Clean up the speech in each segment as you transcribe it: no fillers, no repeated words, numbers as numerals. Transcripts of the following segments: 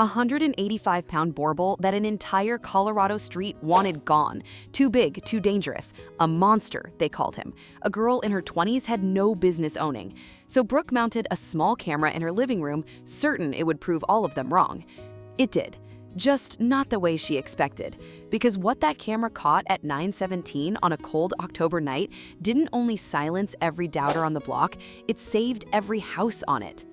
A 185-pound Boerboel that an entire Colorado street wanted gone. Too big, too dangerous. A monster, they called him. A girl in her 20s had no business owning. So Brooke mounted a small camera in her living room, certain it would prove all of them wrong. It did. Just not the way she expected. Because what that camera caught at 9:17 on a cold October night didn't only silence every doubter on the block, it saved every house on it.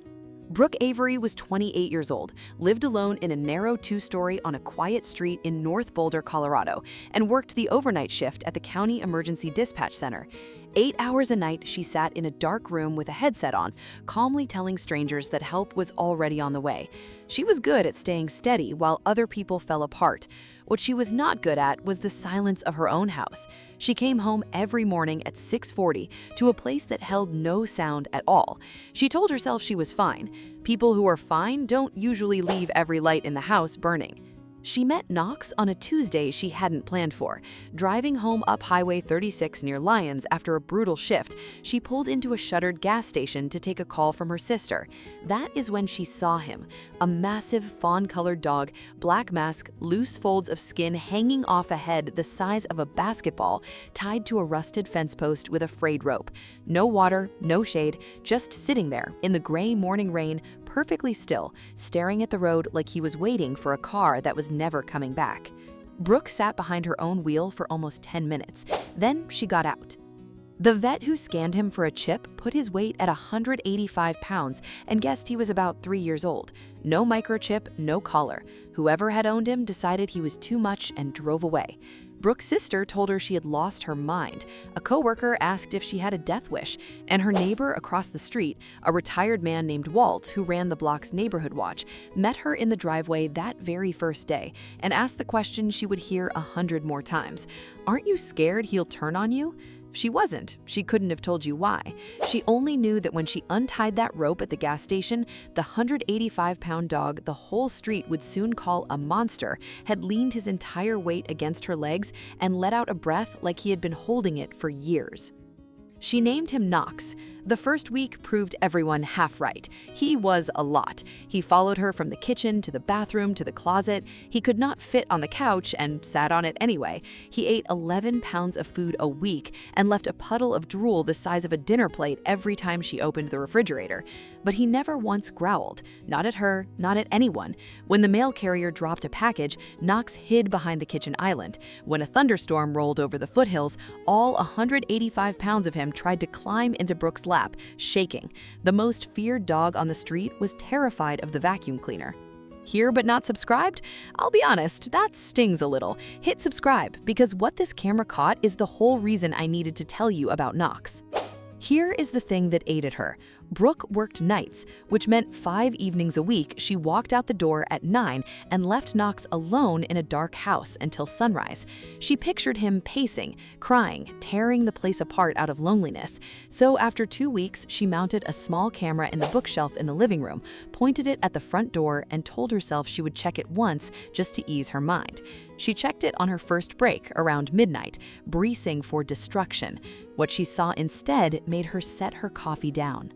Brooke Avery was 28 years old, lived alone in a narrow two-story on a quiet street in North Boulder, Colorado, and worked the overnight shift at the County Emergency Dispatch Center. 8 hours a night, she sat in a dark room with a headset on, calmly telling strangers that help was already on the way. She was good at staying steady while other people fell apart. What she was not good at was the silence of her own house. She came home every morning at 6:40 to a place that held no sound at all. She told herself she was fine. People who are fine don't usually leave every light in the house burning. She met Knox on a Tuesday she hadn't planned for. Driving home up Highway 36 near Lyons after a brutal shift, she pulled into a shuttered gas station to take a call from her sister. That is when she saw him, a massive fawn-colored dog, black mask, loose folds of skin hanging off a head the size of a basketball, tied to a rusted fence post with a frayed rope. No water, no shade, just sitting there in the gray morning rain, perfectly still, staring at the road like he was waiting for a car that was never coming back. Brooke sat behind her own wheel for almost 10 minutes. Then she got out. The vet who scanned him for a chip put his weight at 185 pounds and guessed he was about 3 years old. No microchip, no collar. Whoever had owned him decided he was too much and drove away. Brooke's sister told her she had lost her mind. A coworker asked if she had a death wish, and her neighbor across the street, a retired man named Walt who ran the block's neighborhood watch, met her in the driveway that very first day and asked the question she would hear 100 more times. "Aren't you scared he'll turn on you?" She wasn't. She couldn't have told you why. She only knew that when she untied that rope at the gas station, the 185-pound dog the whole street would soon call a monster had leaned his entire weight against her legs and let out a breath like he had been holding it for years. She named him Knox. The first week proved everyone half right. He was a lot. He followed her from the kitchen to the bathroom to the closet. He could not fit on the couch and sat on it anyway. He ate 11 pounds of food a week and left a puddle of drool the size of a dinner plate every time she opened the refrigerator. But he never once growled. Not at her, not at anyone. When the mail carrier dropped a package, Knox hid behind the kitchen island. When a thunderstorm rolled over the foothills, all 185 pounds of him tried to climb into Brooke's lap, shaking. The most feared dog on the street was terrified of the vacuum cleaner. Here but not subscribed? I'll be honest, that stings a little. Hit subscribe, because what this camera caught is the whole reason I needed to tell you about Knox. Here is the thing that aided her. Brooke worked nights, which meant 5 evenings a week she walked out the door at 9 and left Knox alone in a dark house until sunrise. She pictured him pacing, crying, tearing the place apart out of loneliness. So after 2 weeks, she mounted a small camera in the bookshelf in the living room, pointed it at the front door, and told herself she would check it once just to ease her mind. She checked it on her first break around midnight, bracing for destruction. What she saw instead made her set her coffee down.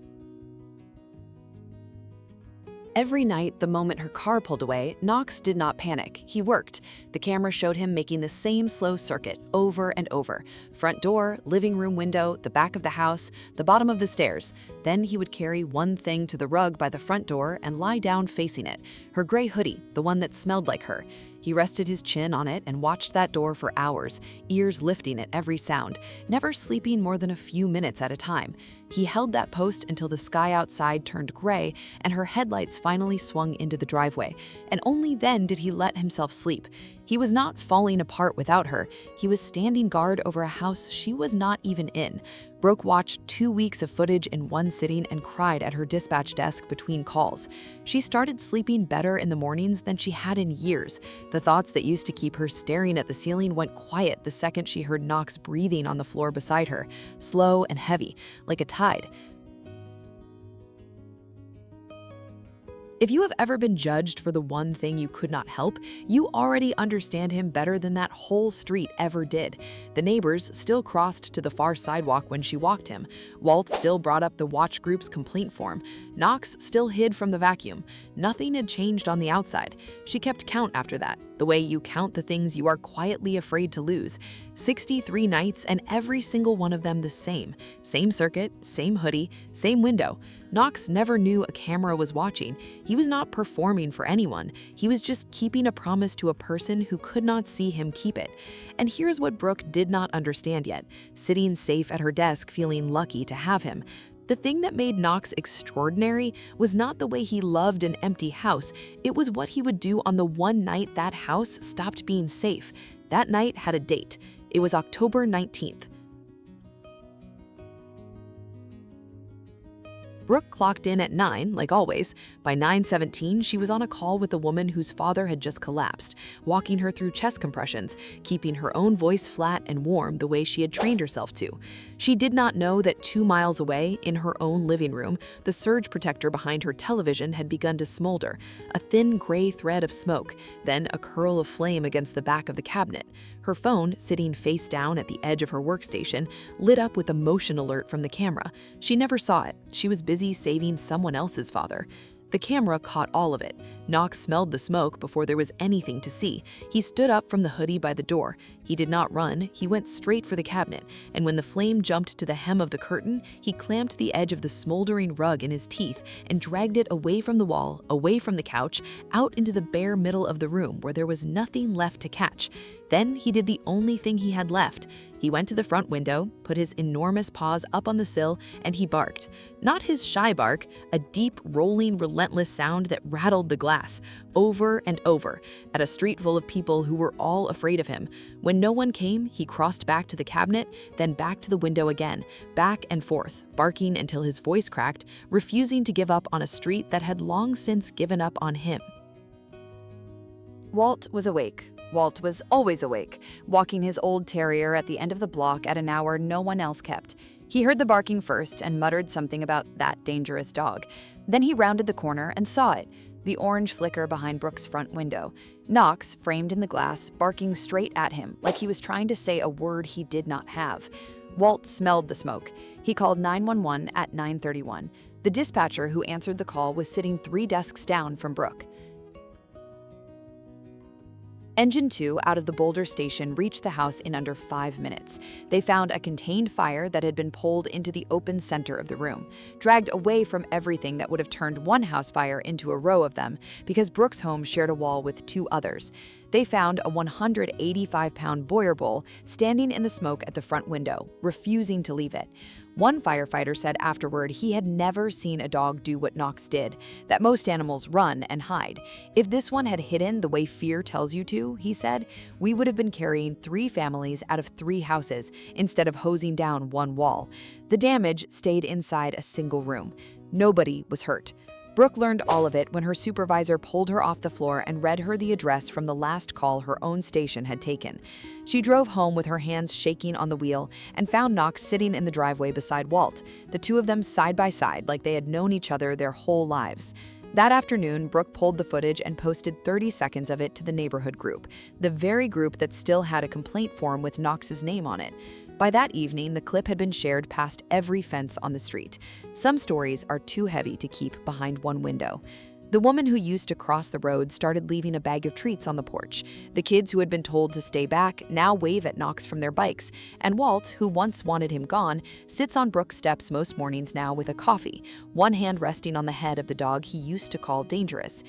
Every night, the moment her car pulled away, Knox did not panic. He worked. The camera showed him making the same slow circuit over and over. Front door, living room window, the back of the house, the bottom of the stairs. Then he would carry one thing to the rug by the front door and lie down facing it. Her gray hoodie, the one that smelled like her. He rested his chin on it and watched that door for hours, ears lifting at every sound, never sleeping more than a few minutes at a time. He held that post until the sky outside turned gray and her headlights finally swung into the driveway, and only then did he let himself sleep. He was not falling apart without her. He was standing guard over a house she was not even in. Brooke watched 2 weeks of footage in one sitting and cried at her dispatch desk between calls. She started sleeping better in the mornings than she had in years. The thoughts that used to keep her staring at the ceiling went quiet the second she heard Knox breathing on the floor beside her, slow and heavy, like a tide. If you have ever been judged for the one thing you could not help, you already understand him better than that whole street ever did. The neighbors still crossed to the far sidewalk when she walked him. Walt still brought up the watch group's complaint form. Knox still hid from the vacuum. Nothing had changed on the outside. She kept count after that, the way you count the things you are quietly afraid to lose. 63 nights, and every single one of them the same. Same circuit, same hoodie, same window. Knox never knew a camera was watching. He was not performing for anyone. He was just keeping a promise to a person who could not see him keep it. And here's what Brooke did not understand yet, sitting safe at her desk feeling lucky to have him. The thing that made Knox extraordinary was not the way he loved an empty house. It was what he would do on the one night that house stopped being safe. That night had a date. It was October 19th. Brooke clocked in at 9, like always. By 9:17, she was on a call with a woman whose father had just collapsed, walking her through chest compressions, keeping her own voice flat and warm the way she had trained herself to. She did not know that 2 miles away, in her own living room, the surge protector behind her television had begun to smolder, a thin gray thread of smoke, then a curl of flame against the back of the cabinet. Her phone, sitting face down at the edge of her workstation, lit up with a motion alert from the camera. She never saw it. She was busy saving someone else's father. The camera caught all of it. Knox smelled the smoke before there was anything to see. He stood up from the hoodie by the door. He did not run, he went straight for the cabinet, and when the flame jumped to the hem of the curtain, he clamped the edge of the smoldering rug in his teeth and dragged it away from the wall, away from the couch, out into the bare middle of the room where there was nothing left to catch. Then he did the only thing he had left. He went to the front window, put his enormous paws up on the sill, and he barked. Not his shy bark, a deep, rolling, relentless sound that rattled the glass, over and over, at a street full of people who were all afraid of him. When no one came, he crossed back to the cabinet, then back to the window again, back and forth, barking until his voice cracked, refusing to give up on a street that had long since given up on him. Walt was awake. Walt was always awake, walking his old terrier at the end of the block at an hour no one else kept. He heard the barking first and muttered something about that dangerous dog. Then he rounded the corner and saw it, the orange flicker behind Brooke's front window. Knox, framed in the glass, barking straight at him, like he was trying to say a word he did not have. Walt smelled the smoke. He called 911 at 9:31. The dispatcher who answered the call was sitting 3 desks down from Brooke. Engine 2 out of the Boulder station reached the house in under 5 minutes. They found a contained fire that had been pulled into the open center of the room, dragged away from everything that would have turned one house fire into a row of them, because Brooke's home shared a wall with 2 others. They found a 185-pound Boerboel standing in the smoke at the front window, refusing to leave it. One firefighter said afterward he had never seen a dog do what Knox did, that most animals run and hide. If this one had hidden the way fear tells you to, he said, we would have been carrying 3 families out of 3 houses instead of hosing down one wall. The damage stayed inside a single room. Nobody was hurt. Brooke learned all of it when her supervisor pulled her off the floor and read her the address from the last call her own station had taken. She drove home with her hands shaking on the wheel and found Knox sitting in the driveway beside Walt, the 2 of them side by side like they had known each other their whole lives. That afternoon, Brooke pulled the footage and posted 30 seconds of it to the neighborhood group, the very group that still had a complaint form with Knox's name on it. By that evening, the clip had been shared past every fence on the street. Some stories are too heavy to keep behind one window. The woman who used to cross the road started leaving a bag of treats on the porch. The kids who had been told to stay back now wave at Knox from their bikes, and Walt, who once wanted him gone, sits on Brooke's steps most mornings now with a coffee, one hand resting on the head of the dog he used to call Dangerous.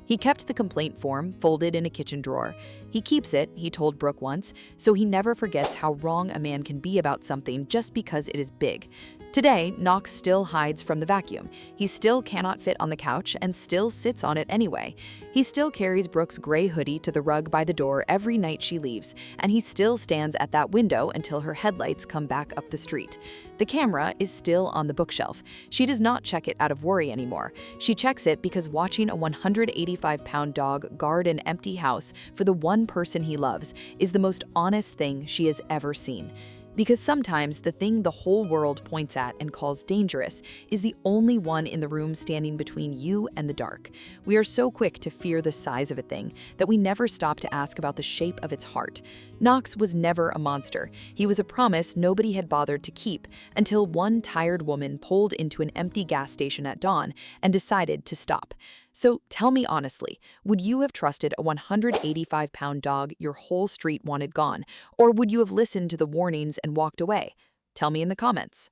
He kept the complaint form folded in a kitchen drawer. He keeps it, he told Brooke once, so he never forgets how wrong a man can be about something just because it is big. Today, Knox still hides from the vacuum. He still cannot fit on the couch and still sits on it anyway. He still carries Brooke's gray hoodie to the rug by the door every night she leaves, and he still stands at that window until her headlights come back up the street. The camera is still on the bookshelf. She does not check it out of worry anymore. She checks it because watching a 185-pound dog guard an empty house for the one person he loves is the most honest thing she has ever seen. Because sometimes the thing the whole world points at and calls dangerous is the only one in the room standing between you and the dark. We are so quick to fear the size of a thing that we never stop to ask about the shape of its heart. Knox was never a monster. He was a promise nobody had bothered to keep until one tired woman pulled into an empty gas station at dawn and decided to stop. So tell me honestly, would you have trusted a 185-pound dog your whole street wanted gone, or would you have listened to the warnings and walked away? Tell me in the comments.